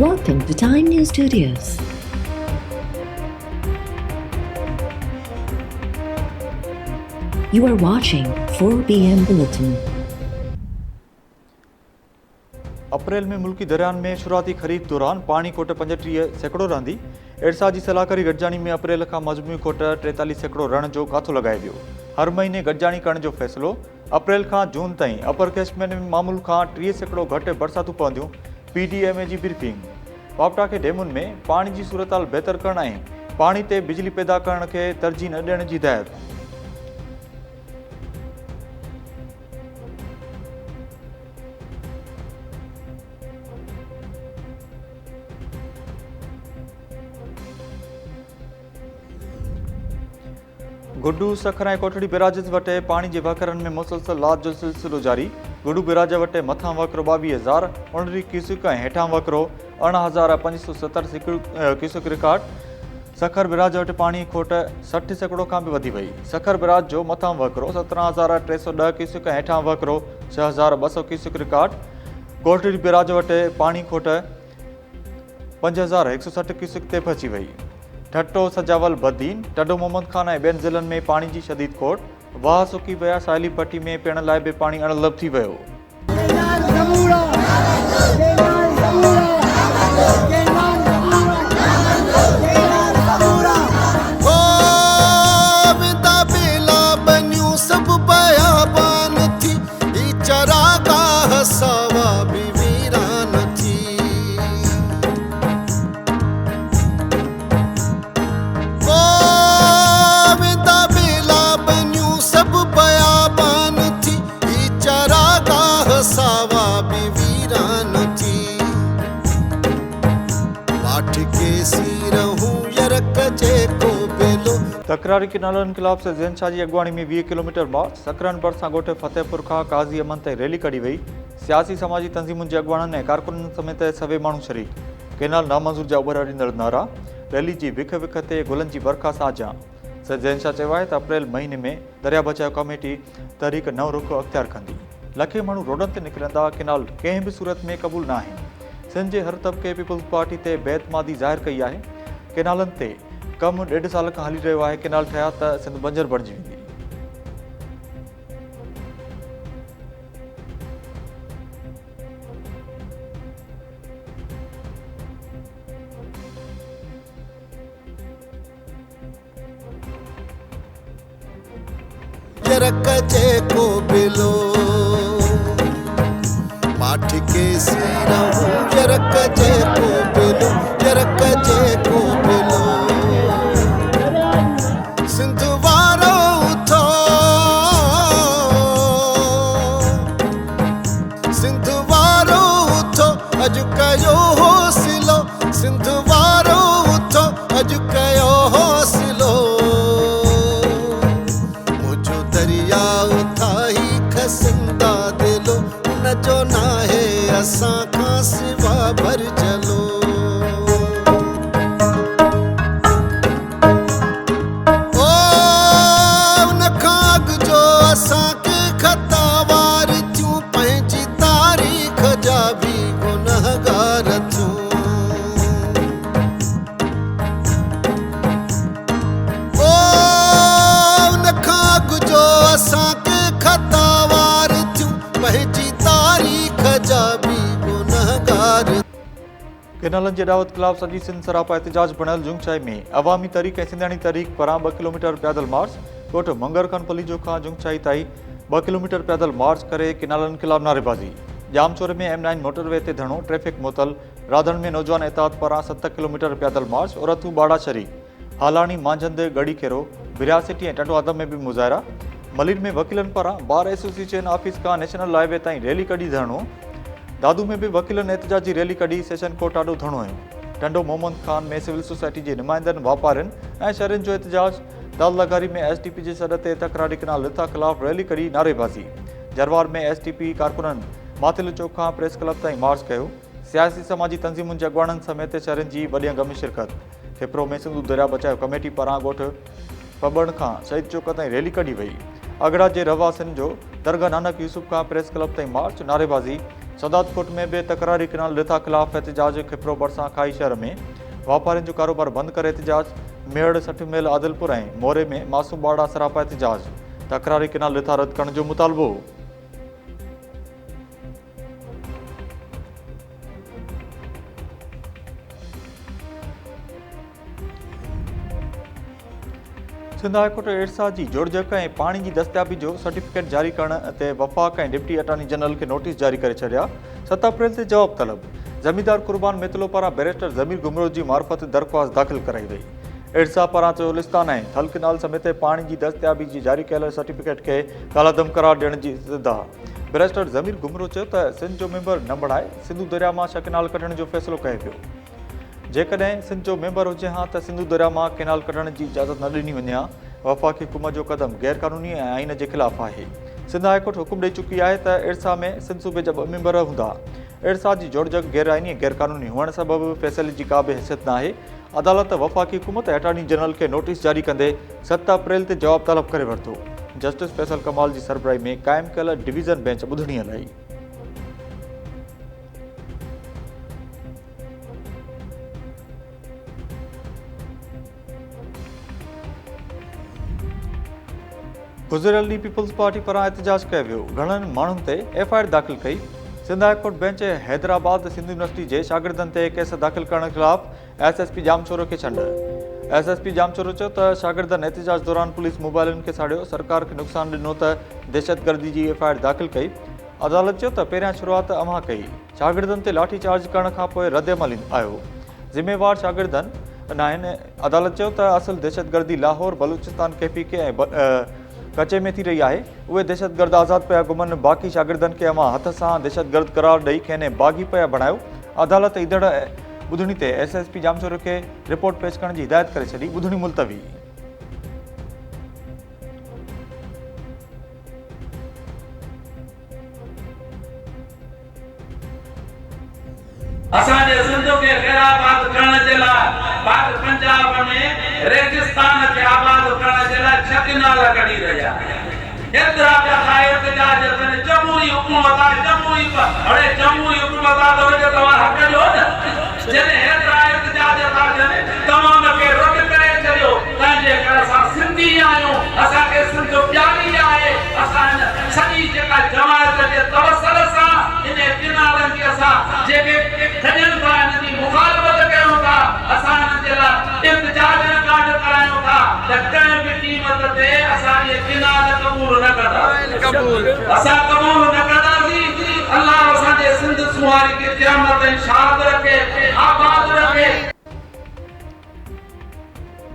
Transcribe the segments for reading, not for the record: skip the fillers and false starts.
Welcome to Time News Studios. You are watching 4 p.m. Bulletin. अप्रैल में मुल्की दरियान में शुरुआती खरीद दौरान पानी खोट 35 सैकड़ों रहंदी। एडसा जी सलाहकारी गॾजाणी में अप्रैल का मजमूई खोट 43 सैकड़ों रण जो काथो लगाए वियो। हर महीने गॾजाणी करण जो फैसलो। अप्रैल का जून ताईं अपर कैशमेंट में मामूल का 30 सैकड़ों घट बरसातूं पवंदियूं। PDMA जी ब्रीफिंग। वापटा के डेमुन में पानी की सूरत हाल बेहतर करण ऐं पानी ते बिजली पैदा करण के तरजीह न ॾियण जी हिदायत। गुड्डू सखर ऐं कोठड़ी बिराजिस वटे पानी के वकरन में मुसलसल लाद जो सिलसिलो जारी। गुड्डू बिराज वटे मथां वकरो 22,000 उणरी क्यूसिक ऐं हेठां वकरो 18,570 क्यूसिक रिकॉर्ड। सखर बिराज वटे पानी खोट 60 सैकड़ों का भी वधी वई। सखर बिराज जो मथां वकरो 17,310 क्यूसिक ऐं हेठां वकरो 6,200 क्यूसिक रिकॉर्ड। कोठड़ी बिराज वटे पानी खोट 5,160 क्यूसिक ते पहुची वई। ठट्टो सजावल बदीन टडो मोहम्मद खान ऐं ॿियनि ज़िलनि में पानी की शदीद खोट। वाह सुकी विया। साहिली पट्टी में पीअण लाइ बि पानी अणलभ थी वियो। तकरारी किनारनि खिलाफ से ज़ैन शाह जी अगवाणी में 20 किलोमीटर मार्च। सकरन बरसा गोठ फतेहपुर का काज़ी अमन ताईं रैली कढी वई। सियासी समाजी तंज़ीमुनि जे अगवाणनि ऐं कारकुननि समेत सवे माण्हू शरीक। केनाल नामंज़ूर जा उभर ॾींदड़ नारा। रैली जी विख विख ते गुलनि जी बरखा साझा। सर ज़ैन शाह चयो आहे त अप्रैल महीने में दरिया बचाव कमेटी तहरीक नओं रुख अख़्तियार कंदी। लखे माण्हू रोडनि ते निकिरंदा। केनाल कंहिं बि सूरत में क़बूल न आहिनि। सिंध जे हर तबिके पीपल्स पार्टी ते बेतमादी ज़ाहिर कई आहे। केनालनि ते कम 1.5 साल का हली रहियो आहे। केनाल ठहिया त सिंध बंजर बणिजी वेंदी। को बिलो पाठ के सीरहूं यरक जे को बिलो यरक जे को बिलो सिंध वारो उथो सिंध वारो उथो अॼु कयो हौसलो सिंध वारो उथो अॼु कयो हौसलो मुझो दरिया उथाई खसंदा दिलो उन जो नाहे असां खां सिवा भर चलो केनालनि जे ॾावत ख़िलाफ़ सॼी सिंध सरापा एहतजाज बणियल जुंगशाई में अवामी तहरीक ऐं सिंधाणी तहरीक पारां 2 किलोमीटर पैदल मार्च। कोट मंगर खान पलीजो खां जुंगशाई ताईं 2 किलोमीटर पैदल मार्च करे केनालनि ख़िलाफ़ नारेबाज़ी। जामचोर में M9 मोटरवे ते धरणो ट्रैफिक मुअतल। राधण में नौजवान एताद पारां 7 किलोमीटर पैदल मार्च। औरतूं बाड़ा शरीक। हालाणी मांझंद गड़ी केरो। बिरासिटी ऐं टटवाद में भी मुज़ाहिरा। मलिर में वकीलनि पारां बार एसोसिएशन ऑफिस का नेशनल हाईवे ताईं रैली कढी धरणो। दादू में भी वकीलनि एहतजाजी रैली कढी सेशन कोर्ट आॾो धरणो हुयो। टंडो मोहम्मद खान में सिविल सोसाइटी जे नुमाइंदनि वापारियुनि ऐं शहरियुनि जो एहतजाज। दालनगारी में SDP जे सॾ ते तकरारी किनाल लिथा ख़िलाफ़ रैली कढी नारेबाज़ी। जरवार में SDP कारकुननि माथिल चौक खां प्रेस क्लब ताईं मार्च कयो। सियासी समाजी तंज़ीमुनि जे अॻवाननि समेत शहरियुनि जी वॾी अंग में शिरकत। खेपरो में सिंधु दरिया बचाव कमेटी पारां ॻोठ पबण खां शहीद चौक ताईं रैली कढी वई। अगड़ा जे रवासिन जो दरगाह नानक यूसुफ खां प्रेस क्लब ताईं मार्च नारेबाज़ी। सदात कोट में बि तकरारी किनाल रिथा ख़िलाफ़ एहतजाज। खिपरो बरसां खाई शहर में वापारियुनि जो कारोबार बंदि करे एहतजाज। मेड़ सठ मेल आदिलपुर ऐं मोरे में मासूम ॿाड़ा सरापा एहतजाज। तकरारी किनाल रिथा रद्द करण जो मुतालबो। सिंध हाई कोर्ट इरसा जी जोड़जक ऐं पाणी जी दस्तियाबी जो सर्टिफिकेट जारी करण ते वफ़ाक़ ऐं डिप्टी अटॉर्नी जनरल खे नोटिस जारी करे छॾिया। 7 अप्रैल ते जवाब तलब। ज़मींदार कुर्बान मितलो पारां बैरिस्टर ज़मीर गुमरो जी मार्फत दरख़्वास्त दाख़िल कराई वई। इरसा पारां चोलिस्तान ऐं थल किनाल समेत पाणी जी दस्तियाबी जी जारी कयल सर्टिफिकेट खे कालादम करार ॾियण जी इस्तदा। बैरिस्टर ज़मीर गुमरो चयो त सिंध जो मेंबर न बणाए सिंधु दरिया मां छह किनाल कढण जो फ़ैसिलो कयो पियो। जेकॾहिं सिंध जो मेंबर हुजे हा त सिंधु दरिया मां केनाल कढण जी इजाज़त न ॾिनी वञे हा। वफ़ाक़ी हुकूमत जो क़दम गैर क़ानूनी ऐं आइन जे ख़िलाफ़ आहे। सिंध हाई कोर्ट हुकुम ॾेई चुकी आहे त इरसा में सिंध सूबे जा 2 मेंबर हूंदा। इरसा जी जोड़जक गैर आइनी ऐं गैर क़ानूनी हुअण सबबि फ़ैसिले जी का बि हैसियत न आहे। अदालत वफ़ाक़ी हुकूमत ऐं अटॉर्नी जनरल खे नोटिस जारी कंदे 7 अप्रैल ते जवाब तलब करे वरितो। जस्टिस फैसल कमाल जी सरबराही में क़ाइमु कयल डिवीज़न बेंच ॿुधणी हलाई। गुज़िरियल ॾींहुं पीपल्स पार्टी पारां एहतजाज कयो वियो। घणनि माण्हुनि ते एफआईआर दाख़िल कई। Sindh high court bench Hyderabad Sindh university जे शागिर्दनि ते केस दाख़िल करण ख़िलाफ़ एसएसपी जामचोरो खे छंड। एसएसपी जामचोरो चयो त शागिर्दनि एहतजाज दौरान पुलिस मोबाइलुनि खे साड़ियो, सरकार खे नुक़सानु ॾिनो त दहशतगर्दी जी एफआईआर दाख़िल कई। अदालत चयो त पहिरियां शुरूआत अव्हां कई, शागिर्दनि ते लाठी चार्ज करण खां पोइ रद्दअमल आयो, ज़िम्मेवार शागिर्दनि न आहिनि। अदालत चयो त असुल दहशतगर्दी लाहौर, बलूचिस्तान, केपीके ऐं कचे में थी रही आहे। उहे दहशतगर्द आज़ाद पिया घुमनि। बाक़ी शागिर्दनि खे अव्हां हथ सां दहशतगर्द करार ॾेई खेनि बाग़ी पिया बणायो। अदालत ईंदड़ ॿुधणी ते एसएसपी जामचोरो खे रिपोर्ट पेश करण जी हिदायत करे छॾी। ॿुधणी मुलतवी। असांजे सिंध खे ग़ैराबाद करण जे लाइ पाक पंजाब में रेगिस्तान खे आबाद करण जे लाइ छकिनाल कढी रहिया। एतिरा पिया एहतजाज कनि। जमहूरी हुकूमत आहे, जमहूरी हाणे जमहूरी हुकूमत आहे त वजह तव्हां हक़ जो न। जॾहिं एतिरा एहतजाज था कनि तव्हां उनखे रद्द करे छॾियो। तंहिंजे करे असां सिंधी आहियूं, असांखे सिंध प्यारी आहे। असां सॼी जेका जमायत जे तवसल सां इन किनारनि खे असां जेके खॼनि था इन जी मुखालफ़त कयूं था। असां इन जे लाइ एहतजाज कांड करायूं था त कंहिं बि क़ीमत ते असां इहे किनार क़बूल न कंदासीं। असां क़बूल न कंदासीं। अल्लाह असांजे सिंध सुवारी खे क़यामत ताईं शाद रखे, आबाद रखे।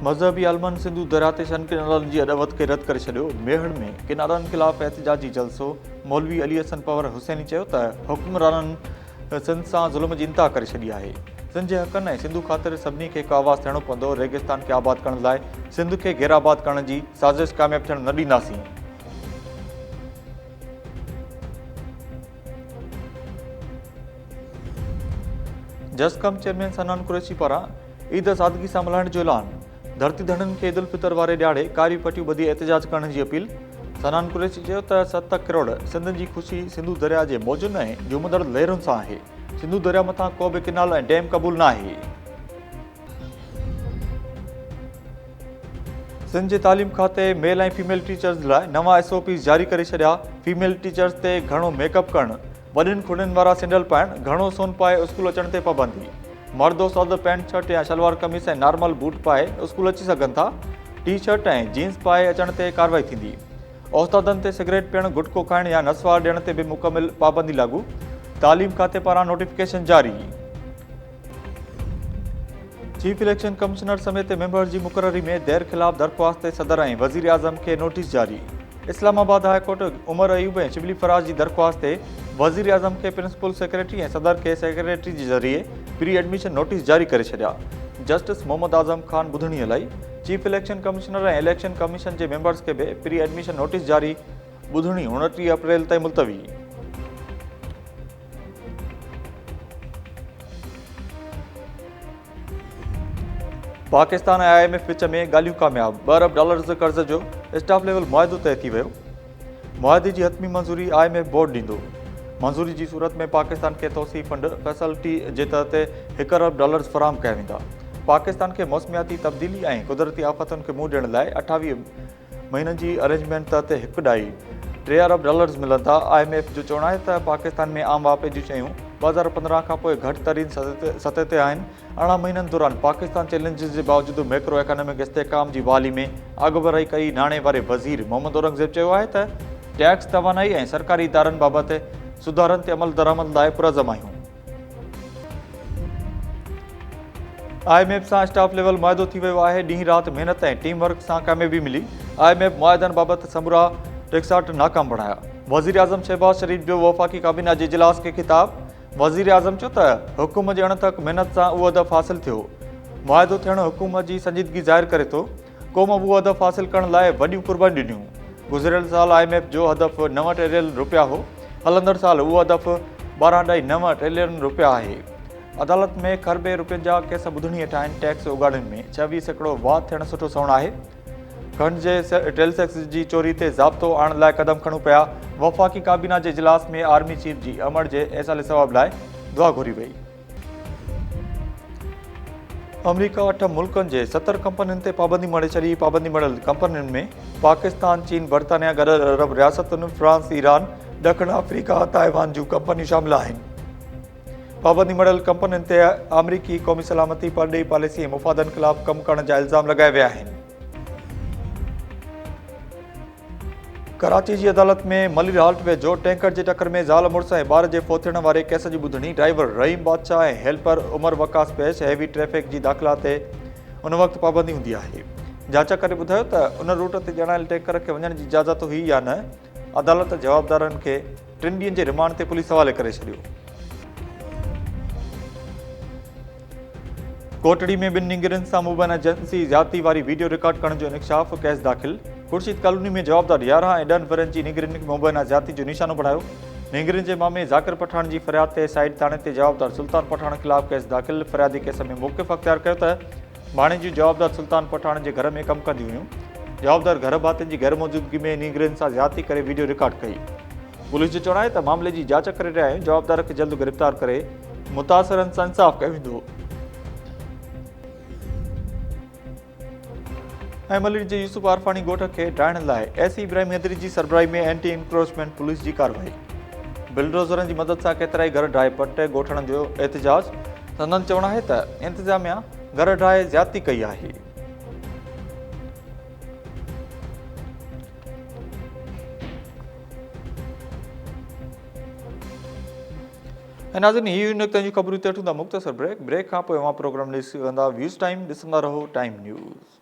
मज़हबी आलमनि सिंधु दरिया ते शन किनारनि जी अॾवत खे रद्द करे छॾियो। मेहण में किनारनि ख़िलाफ़ एहतजाजी जलसो। मौलवी अली हसन पवर हुसैनी चयो त हुक्मराननि सिंध सां ज़ुल्म जी इंतहा करे छॾी आहे। सिंध जे हक़नि ऐं सिंधु ख़ातिर सभिनी खे हिकु आवाज़ थियणो पवंदो। रेगिस्तान खे आबाद करण लाइ सिंध खे गैराबाद करण जी साज़िश कामयाबु थियणु न ॾींदासीं। जसकम चेयरमैन सनान कुरैशी पारां ईद सादगी सां मल्हाइण जो ऐलान। धरती धड़नि खे ईद उल फितर वारे ॾियारे कारी पटियूं ॿधी एहतजाज करण जी अपील। सनान कुरैशी चयो त 7 करोड़ सिंध जी ख़ुशी सिंधु दरिया जे मौजुनि ऐं झूमंदड़ लहरुनि सां आहे। सिंधु दरिया मथां को बि किनाल ऐं डैम क़बूल न आहे। सिंध जे तालीम खाते मेल ऐं फीमेल टीचर्स लाइ नवां SOPs जारी करे छॾिया। फीमेल टीचर्स ते घणो मेकअप करणु, वॾियुनि खुड़ियुनि वारा सैंडल पाइणु, घणो सोन पाए स्कूल अचण ते पाबंदी। मर्द उस्ताद पैंट शर्ट या शलवार कमीज़ ऐं नॉर्मल बूट पाए स्कूल अची सघनि था। टी शर्ट ऐं जीन्स पाए अचण ते कार्रवाई थींदी। उस्तादनि ते सिगरेट पीअणु, गुटको खाइणु या नसवार ॾियण ते बि मुकमिल पाबंदी लागू। तालीम खाते पारां नोटिफिकेशन जारी। चीफ इलेक्शन कमिश्नर समेत मेंबर जी मुक़ररी में देर ख़िलाफ़ दरख़्वास्त ते सदर ऐं वज़ीर आज़म खे नोटिस जारी। इस्लामाबाद हाई कोर्ट उमर अयूब ऐं शिबली फराज जी दरख़्वास्त ते वज़ीर आज़म खे प्रिंसिपल सेक्रेटरी ऐं सदर खे सेक्रेटरी जे ज़रिए प्री एडमिशन नोटिस जारी करे छॾिया। जस्टिस मोहम्मद आज़म ख़ान ॿुधणी हलाई। चीफ इलेक्शन कमिश्नर ऐं इलेक्शन कमीशन जे मेंबर्स खे बि प्री एडमिशन नोटिस जारी। ॿुधणी 29 अप्रैल ताईं मुलतवी। पाकिस्तान ऐं IMF विच में ॻाल्हियूं कामयाब। $2 अरब कर्ज़ जो स्टाफ लेवल मुआहिदो तइ थी वियो। मुआहिदे जी हतमी मंज़ूरी IMF बोर्ड ॾींदो। मंज़ूरी जी सूरत में पाकिस्तान के तोसी फंड फैसिलिटी जे तहत $1 अरब फराहम कया वेंदा। पाकिस्तान के मौसमियाती तब्दीली ऐं कुदरती आफ़तुनि खे मुंहुं ॾियण लाइ 28 महीननि जी अरेंजमेंट तहत $1.3 अरब मिलंदा। IMF जो चवणु आहे त पाकिस्तान में आम वापे जूं शयूं 2015 खां पोइ घटि तरीन सतह ते आहिनि। 18 महीननि दौरान पाकिस्तान चैलेंजिस जे बावजूदु मैक्रो इकोनॉमिक इस्तेहकाम जी बहाली में आगुवारी कई। नाणे वारे वज़ीर मोहम्मद औरंगज़ेब चयो आहे त टैक्स, तवानाई ऐं सरकारी इदारनि बाबति सुधारनि ते अमल दरामद लाइ पुरज़म आहियूं। IMF सां स्टाफ लेवल मुआदो थी वियो आहे। ॾींहुं राति महिनत ऐं टीम वर्क सां कामयाबी मिली। IMF मुआदनि बाबति समूरा टिक्साट नाकाम बणाया। वज़ीर आज़म शहबाज शरीफ़ जो वफ़ाक़ी काबीना जे इजलास खे ख़िताब। वज़ीर आज़म चयो त हुकूमत जे अणथक महिनत सां उहो हदफ़ हासिल थियो। मुआदो थियणु हुकूमत जी संजीदगी ज़ाहिर करे थो। क़ौम उहो हदफ़ हासिल करण लाइ वॾियूं क़ुर्बानियूं ॾिनियूं। गुज़िरियल साल IMF जो हदफ़ $9 ट्रिलियन हो। हलंदड़ साल उहो हदफ़ $12.9 ट्रिलियन आहे। अदालत में खरबे रुपयनि जा केस ॿुधणी हेठि आहिनि। टैक्स उगाड़नि में 26% वाध थियणु सुठो सवणु आहे। खंड जे टेल टैक्स जी चोरी ते ज़ाब्तो आणण लाइ क़दम खणूं पिया। वफ़ाक़ी काबीना जे इजलास में आर्मी चीफ जी अमर जे ऐसाले सवाब लाइ दुआ घुरी वई। अमरीका 8 मुल्कनि जे 70 कंपनियुनि ते पाबंदी मणे छॾी। पाबंदी मड़ियल कंपनियुनि में पाकिस्तान, चीन, बर्तानिया, गॾियल अरब रियासतुनि, फ्रांस, ईरान, ॾखण अफ्रीका, ताइवान जूं कंपनियूं शामिल आहिनि। पाबंदी मड़ियल कंपनियुनि ते अमरीकी क़ौमी सलामती, परॾेही पॉलिसी ऐं मुफ़ादनि ख़िलाफ़ कमु करण जा इल्ज़ाम लॻाया विया आहिनि। कराची जी अदालत में मलिर हाल्ट वेझो टैंकर जे टकर में ज़ाल मुड़ुस ऐं ॿार जे फोथियण वारे केस जी ॿुधणी। ड्राइवर रहीम बादशाह ऐं हेल्पर उमर वकास पेश। हैवी ट्रैफ़िक जी दाख़िला ते उन वक़्तु पाबंदी हूंदी आहे। जांच करे ॿुधायो त उन रूट ते ॼाणायल टैंकर खे वञण जी इजाज़त हुई या न। अदालत जवाबदारनि खे 3 ॾींहंनि जे रिमांड ते पुलिस हवाले करे छॾियो। कोटड़ी में 2 नींगरनि सां मुबैना जिंसी ज़्यादती वारी वीडियो रिकॉर्ड करण जो इंकशाफ। केस दाख़िल। खुर्शीद कॉलोनी में जवाबदार 11 ऐं 10 वरनि जी नींगरनि खे मुबैना ज़्यादती जो निशानो बणायो। नींगरनि जे मामे ज़ाकिर पठान जी फ़रियाद ते साइड थाणे ते जवाबदार सुल्तान पठान ख़िलाफ़ केस दाख़िल। फ़रियादी केस में मौक़िफ़ अख़्तियार कयो त माणे जूं जवाबदार सुल्तान पठान जे घर में कमु कंदियूं हुयूं। जवाबदार घर भातियुनि जी गैर मौजूदगी में नींगरनि सां ज़्यादती करे वीडियो रिकॉर्ड कई। पुलिस जो चवणु आहे त मामले जी जांच करे रहिया आहियूं। जवाबदार खे जल्द गिरफ़्तार करे मुतासिरनि सां इंसाफ़ कयो वेंदो। ऐं मलिर जे यूसुफ आरफानी ॻोठ खे ठाहिण लाइ एसी इब्राहिम हैदरी जी सरबराही में एंटी इंक्रोचमेंट पुलिस जी कार्रवाई। बिल्डोज़रनि जी मदद सां केतिराई घर ढाहे पट ॻोठण जो एहतिजाज। संदन चवणु आहे त इंतिज़ामिया घर ढाहे ज़्यादती कई आहे। ऐं नाज़रीन, हीअ निकतनि जी ख़बरूं ते वठूं था मुख़्तसर ब्रेक। ब्रेक खां पोइ अवां प्रोग्राम ॾिसी सघंदा। व्यूज़ टाइम ॾिसंदा रहो टाइम न्यूज़।